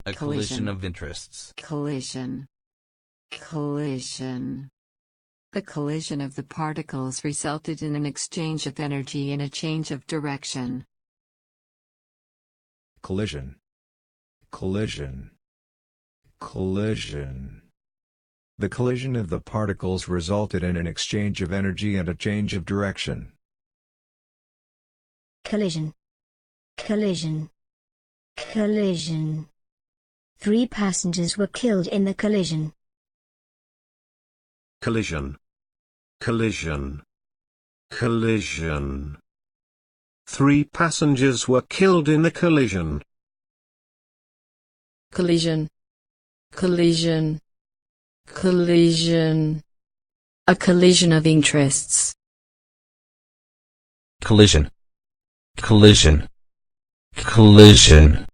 A collision of interests. Collision. Collision. The collision of the particles resulted in an exchange of energy and a change of direction. Collision. Collision. Collision. The collision of the particles resulted in an exchange of energy and a change of direction. Collision. Collision. Collision. 3 passengers were killed in the collision. Collision. Collision. Collision. 3 passengers were killed in the collision. Collision. Collision. Collision. A collision of interests. Collision. Collision. Collision.